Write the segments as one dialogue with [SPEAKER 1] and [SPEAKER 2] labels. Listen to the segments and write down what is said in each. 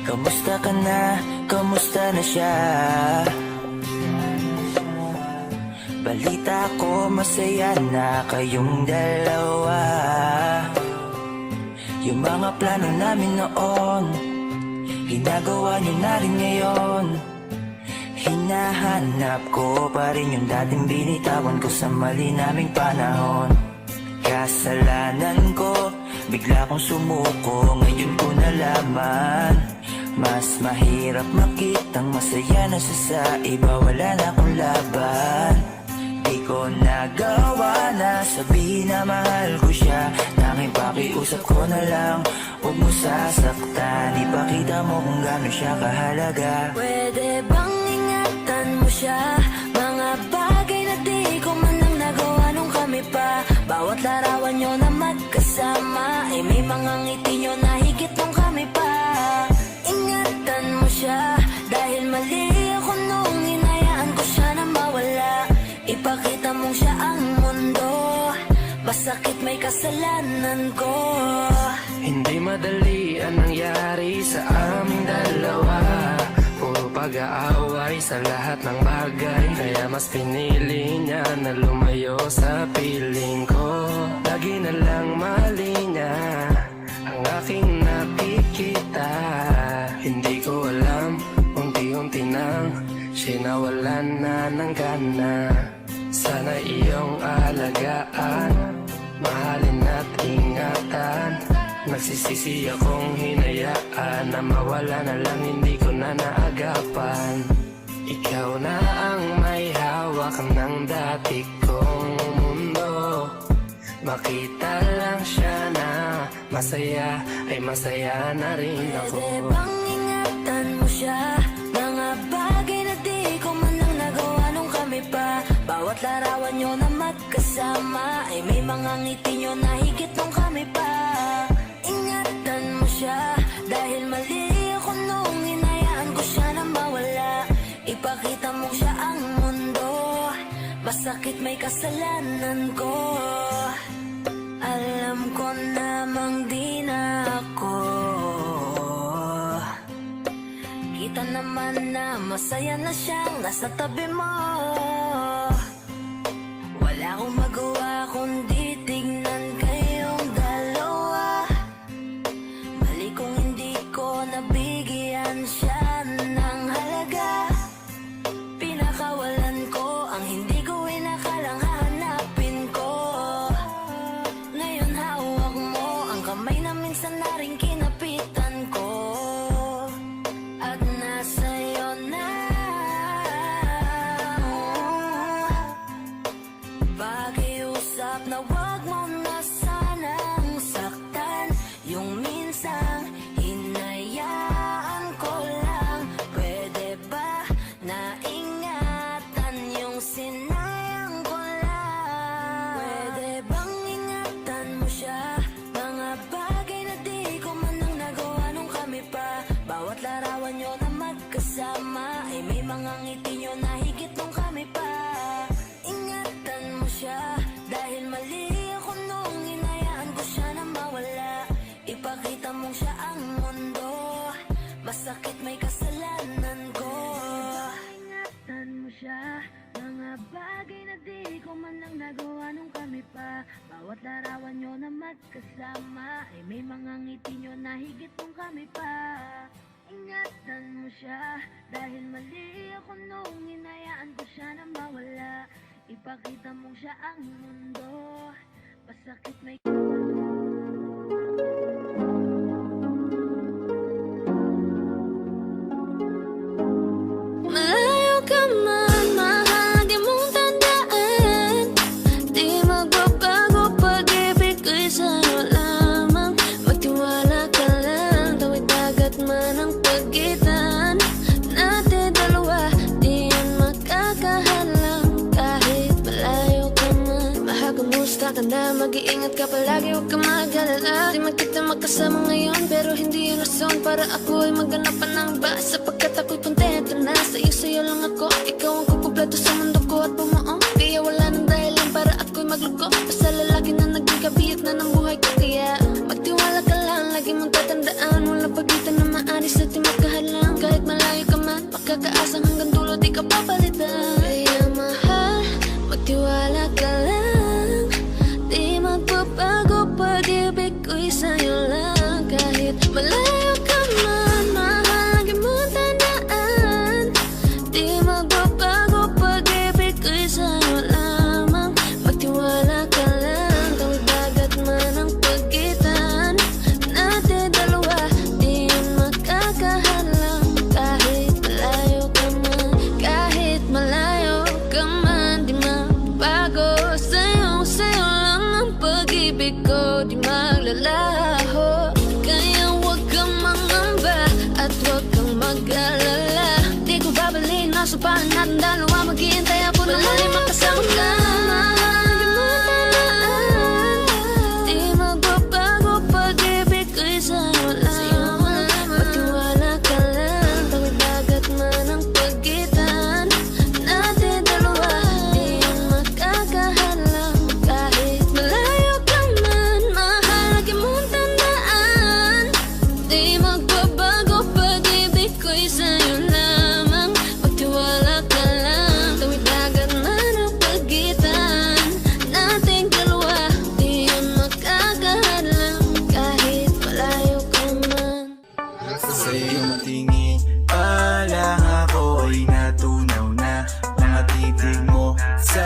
[SPEAKER 1] Kamusta ka na? Kamusta na siya? Balita ko masaya na kayong dalawa. Yung mga plano namin noon, ginagawa niyo na rin ngayon. Hinahanap ko pa rin yung dating binitawan ko sa mali naming panahon. Kasalanan ko, bigla kong sumuko, ngayon ko nalaman. Mas mahirap makitang masaya na siya sa iba, wala na akong laban. Di ko nagawa na sabihin na mahal ko siya. Tanging pakiusap ko na lang, huwag mo sasaktan. Ipakita mo kung gaano siya kahalaga.
[SPEAKER 2] Pwede bang ingatan mo siya? Mga bagay na di ko man lang nagawa nung kami pa. Bawat larawan nyo na magkasama, ay may mga ngiti nyo na higit nung kami pa. Ingatan mo siya, dahil mali ako nung hinayaan ko siya na mawala. Ipakita mong siya ang mundo, masakit may kasalanan ko.
[SPEAKER 3] Hindi madali ang nangyari sa aming dalawa. Puro pag-aaway sa lahat ng bagay, kaya mas pinili niya na lumayo sa piling ko. Lagi na lang mali niya ang aking nakikita. Hindi ko alam, unti-unti nang sinawalan na ng gana. Sana iyong alagaan, mahalin at ingatan. Nagsisisi akong hinayaan na mawala na lang, hindi ko na naagapan. Ikaw na ang may hawak ng dati kong mundo. Makita lang siya na masaya, ay masaya na rin ako.
[SPEAKER 2] Pwede bang ingatan mo siya? Mga bagay na di ko man lang nagawa nung kami pa. Bawat larawan nyo na magkasama, ay may mga ngiti nyo na higit nung kami pa. Ingatan mo siya, dahil mali ako nung hinayaan ko siya na mawala. Ipakita mo siya ang mundo, masakit may kasalanan ko. Alam ko namang di na ako. Kita naman na masaya na siyang nasa tabi mo. Wala akong magawa kundi tignan kayong dalawa. Mali kung hindi ko nabigyan siya ng halaga. Pinakawalan ko ang hindi ko inakalang hahanapin ko. Ngayon hawak mo ang kamay na minsan na rin kinapitan ko. At nasa'yo na. Pakiusap na wag mo na sanang saktan. Yung minsang hinayaan ko lang. Pwede ba na ingatan yung sinayang ko lang? Pwede bang ingatan mo siya? Mga bagay na di ko man lang nagawa nung kami pa. Bawat larawan nyo na magkasama, ay may mga ngiti nyo na higit nung kami pa. Ingatan mo siya, dahil mali ako nung hinayaan ko siya na mawala. Ipakita mong siya ang mundo, masakit may kasalanan ko. Ingatan mo siya, mga bagay na di ko man lang nagawa nung kami pa. Bawat larawan nyo na magkasama, ay may mga ngiti nyo na higit nung kami pa. Ingatan mo siya, dahil mali ako nung hinayaan ko siya na mawala. Ipakita mong siya ang mundo, masakit may... Malayo ka man, mahagi mong tandaan. Di magbabago pag-ibig ko'y sa'yo lamang. Magtiwala ka lang, tawid dagat man ang pagitan natin dalawa, di yan makakahalang. Kahit malayo ka man, mahagamusta ka na, mag-iingat ka palagi, huwag ka mag-alala. Di man kita makasama ngayon, pero hindi yun rason para ako ay maghanap pa ng iba. Sapagkat ako'y kontento na sa'yo lang ako. Ikaw ang kukumpleto sa mundo ko at bumuo. Kaya wala nang dahilan para ako'y magluko. Basta lalaki na naging kabiyat na ng buhay ko. Kaya magtiwala ka lang, lagi mong tatandaan, walang pagitan na maaari sa timat pag-ibig ko di maglalaho. Kaya huwag kang mangamba at huwag kang mag-alala. Di ko babalik, nasa pahan natin dalawa. Maghihintay ako na muli makasama ka. Di magbabago pag-ibig ko'y sa'yo lamang. Magtiwala ka lang, tawid dagat man ang pagitan natin dalawa. Di yan makakahalang kahit malayo ka man. Mahal mong tandaan, di magbabago pag-ibig ko'y sa'yo lamang. Magtiwala ka lang, tawid dagat man ang pagitan nating dalawa. Di yan makakahalang kahit malayo ka man.
[SPEAKER 1] Sa iyong tingin pa lang ako ay natunaw na. Mga titig mo sa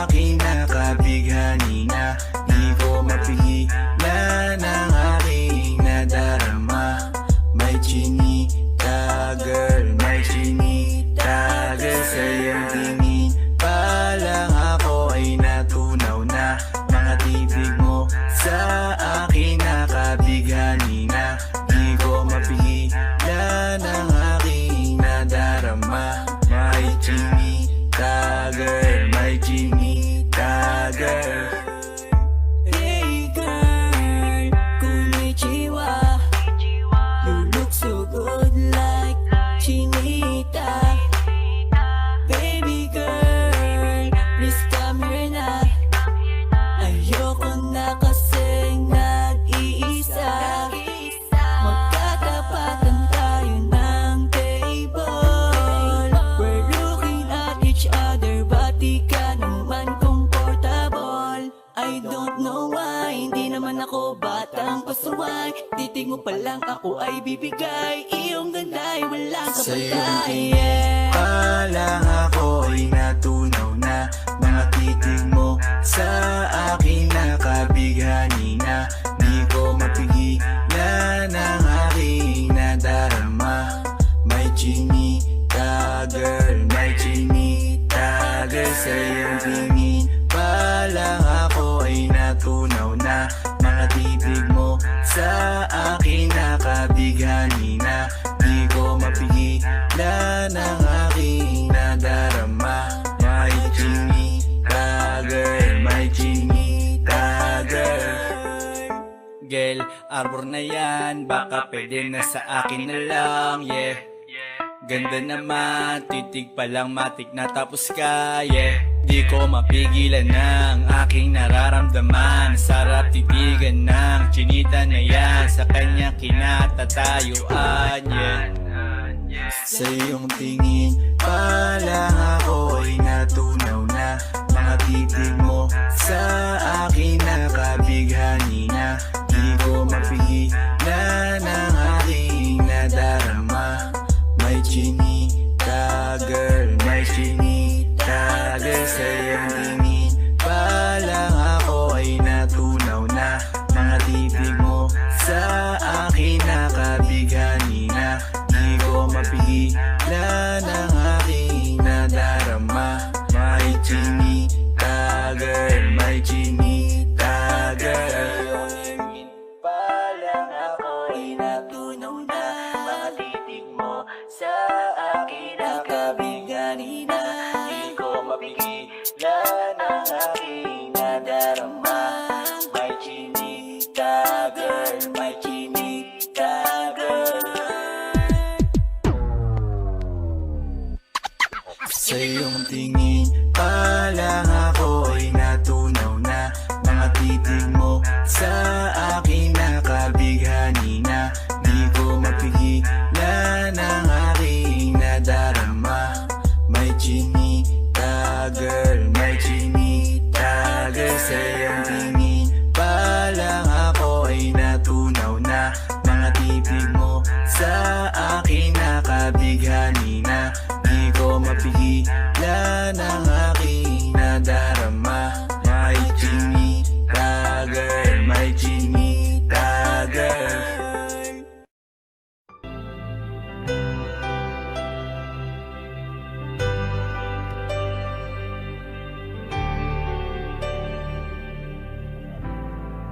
[SPEAKER 1] akin nakabighani na. Di ko mapigilan ang aking nadarama. May chinita girl, may chinita girl. Sa iyong tingin pa lang ako ay natunaw na. Mga titig mo sa akin nakabighani na. Di ko mapigilan ang aking nadarama. May chinita girl, may chinita girl. Hey girl, konnichiwa. You look so good like chinita. Baby girl, please come here na. Ayoko na kasing nag-iisa. Magkatapatan tayo ng table. We're looking at each other, ba't di ka naman comfortable? I don't know why, hindi naman ako batang pasuway. Titig mo pa lang ako ay bibigay. Iyong ganda ay walang kapatay. Pa lang ako ay natunaw na. Mga titig mo sa akin nakabighani na. Di ko mapigilan ang aking nadarama. May chinita girl, may chinita girl. Sa iyong tingin pa lang ako ay natunaw na. Mga titig mo sa akin nakabighani na. Di ko mapigilan ang aking nadarama. May chinita girl, may chinita girl. Girl, arbor na yan, baka pwede na sa akin na lang, yeah. Ganda naman, titig pa lang matik na tapos ka, yeah. Di ko mapigilan ng aking nararamdaman. Sarap titigan ng chinita na yan. Sa kanya kinatatayuan, yeah. Sa iyong tingin pa lang ako ay natunaw na. Mga titig mo sa akin nakabighani na. Di ko mapigilan ang aking nadarama. May chinita girl, may chinita girl. Sa iyong tingin pa lang ako ay natunaw na. Mga titig mo sa akin nakabighani na. Di ko mapigilan ang aking nadarama. May chinita girl, may chinita girl. Pa lang ako ay natunaw na. Mga titig mo sa akin nakabighani na. Di ko mapigilan ang aking nadarama. May chinita girl, may chinita girl. Sa iyong tingin pa lang ako ay natunaw na. Mga titig mo sa akin nakabighani na. Di ko mapigilan ang aking nadarama. May chinita girl, may chinita girl. Sa iyong tingin pa lang ako ay natunaw na. Mga titig mo sa akin nakabighani na. Di ko mapigilan ang aking nadarama. May chinita girl, may chinita girl.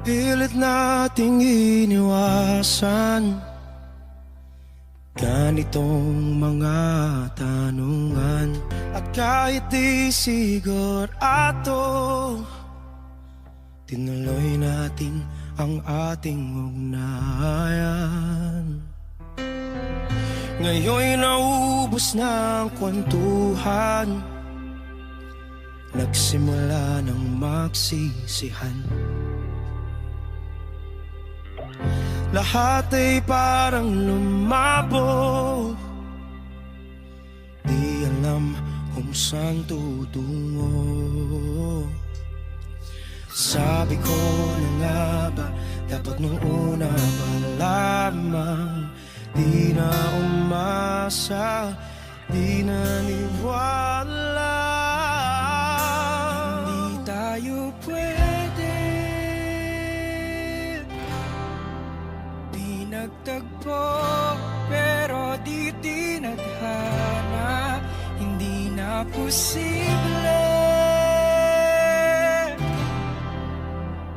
[SPEAKER 4] Pilit nating iniwasan ganitong mga tanungan. At kahit di sigurado, tinuloy natin ang ating ugnayan. Ngayon'y naubos na ang kwentuhan, nagsimula ng magsisihan. Lahat ay parang lumabo, di alam kung saan tutungo. Sabi ko na nga ba, dapat nung una pa lamang, di na umasa, di naniwala. Hindi tayo pwede nagtagpo, pero di tinadhana. Hindi na posible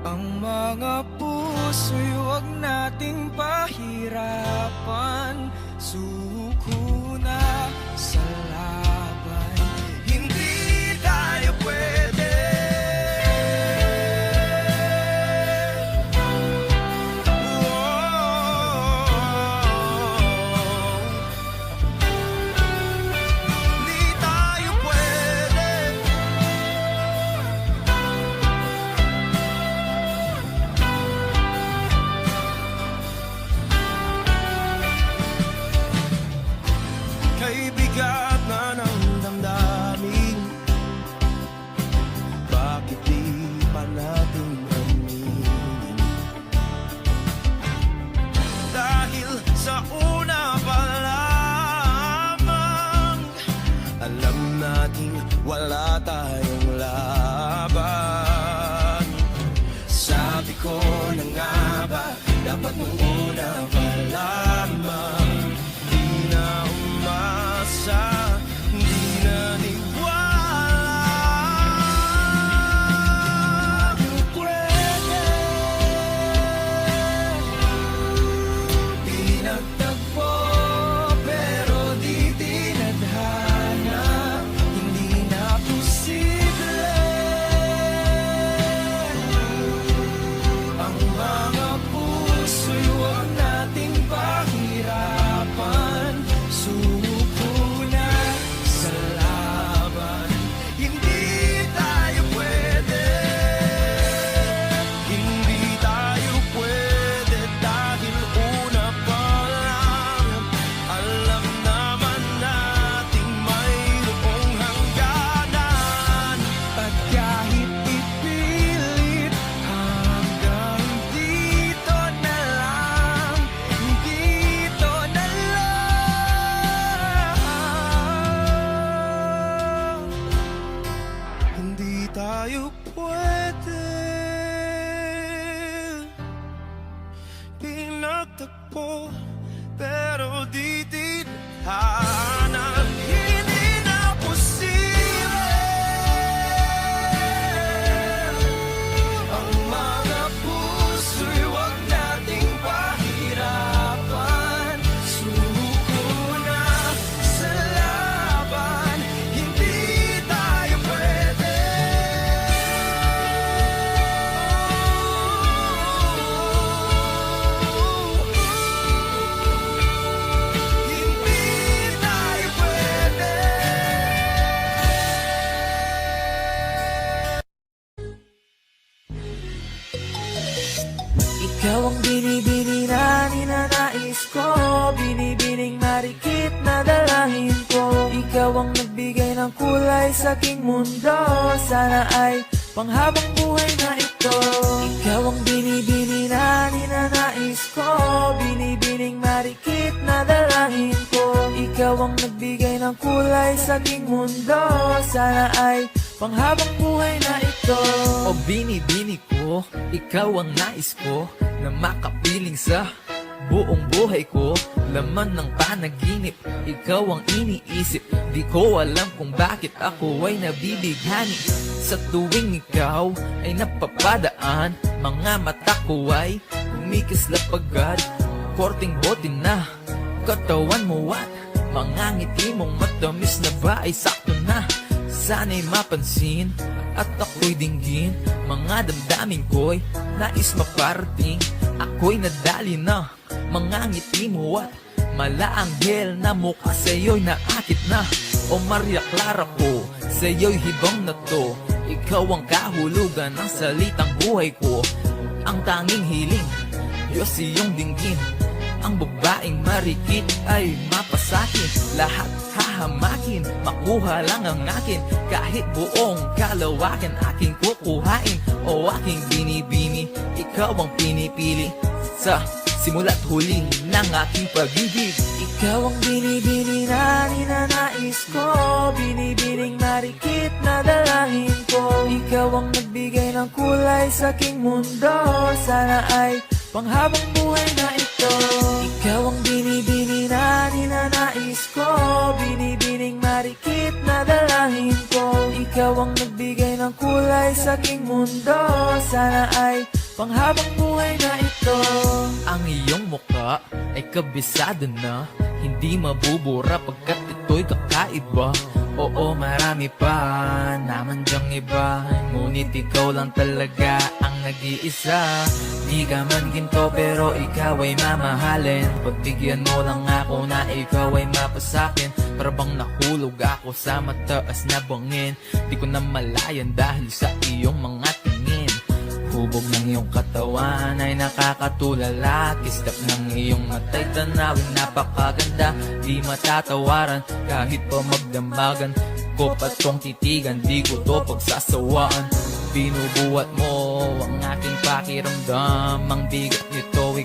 [SPEAKER 4] ang mga puso'y huwag nating pahirapan. Suko na sa laban, hindi tayo pwede. Kay bigat na ng damdamin, bakit di pa natin aminin? Dahil sa una pa lamang, alam natin wala tayong laban. Sabi ko na nga ba, dapat nung una pa lamang, hindi naniwala. Pwede pinagtagpo, pero di tinadhana. Hindi na posible ang mga puso'y huwag nating pahirapan. Suko na sa laban, hindi tayo pwede. Hindi tayo pwede dahil una pa lang, alam naman nating mayroong hangganan. At kahit ipilit, hanggang dito na lang, dito na lang. Hindi tayo pwede pinagtagpo, pero di tinadhana. Hindi na posible ang mga puso'y huwag nating pahirapan. Suko na sa laban, hindi tayo pwede. Hindi tayo pwede.
[SPEAKER 1] Ikaw ang binibini na ninanais ko, binibining marikit na dalangin ko. Ikaw ang nagbigay ng kulay sa aking mundo, sana ay panghabang buhay na ito. Ikaw ang binibini na ninanais ko, binibining marikit na dalangin ko. Ikaw ang nagbigay ng kulay sa aking mundo, sana ay panghabang buhay na ito.
[SPEAKER 5] O binibini ko, ikaw ang nais ko na makapiling sa Buong buhay ko, laman ng panaginip. Ikaw ang iniisip, di ko alam kung bakit ako ay nabibighani. Sa tuwing ikaw ay napapadaan, mga mata ko ay kumikislap agad. Korting bote na, katawan mo at mga ngiti mong matamis na ba ay sakto na. Sana'y mapansin at ako'y dinggin, mga damdamin ko'y nais maparating. Ako'y nadali na, mga ngiti mo at malaanghel na mukha sa'yo'y naakit na. O Maria Clara ko, sa'yo'y hibang na to. Ikaw ang kahulugan ng salitang buhay ko. Ang tanging hiling, Diyos iyong dinggin. Ang babaeng marikit ay mapasakin. Lahat hahamakin, makuha lang ang akin. Kahit buong kalawakan aking kukuhain. O aking binibini, ikaw ang pinipili. Sa simula't huli ng aking pag-ibig. Ikaw ang binibini na ninanais ko. Binibining marikit na dalangin ko. Ikaw ang nagbigay ng kulay sa aking mundo. Sana ay panghabang buhay na ito. Ikaw ang binibini na ninanais ko. Binibining marikit na dalangin ko. Ikaw ang nagbigay ng kulay sa aking mundo. Sana ay panghabang buhay na ito. Ang iyong muka ay kabisado na, hindi mabubura pagkat ito'y kakaiba. Oo, marami pa naman dyang iba, ngunit ikaw lang talaga ang nag-iisa. Di ka man ginto pero ikaw ay mamahalin. Pagbigyan mo lang ako na ikaw ay mapasakin. Para bang nahulog ako sa mataas na bangin. Di ko na malayan dahil sa iyong mga tingin. Hubog ng iyong katawan ay nakakatulala. Kislap ng iyong matay tanawin napakaganda. Di matatawaran kahit pa magdamagan ko patong titigan, di ko to pagsasawaan. Binubuhat mo ang aking pakiramdam. Ang bigat nito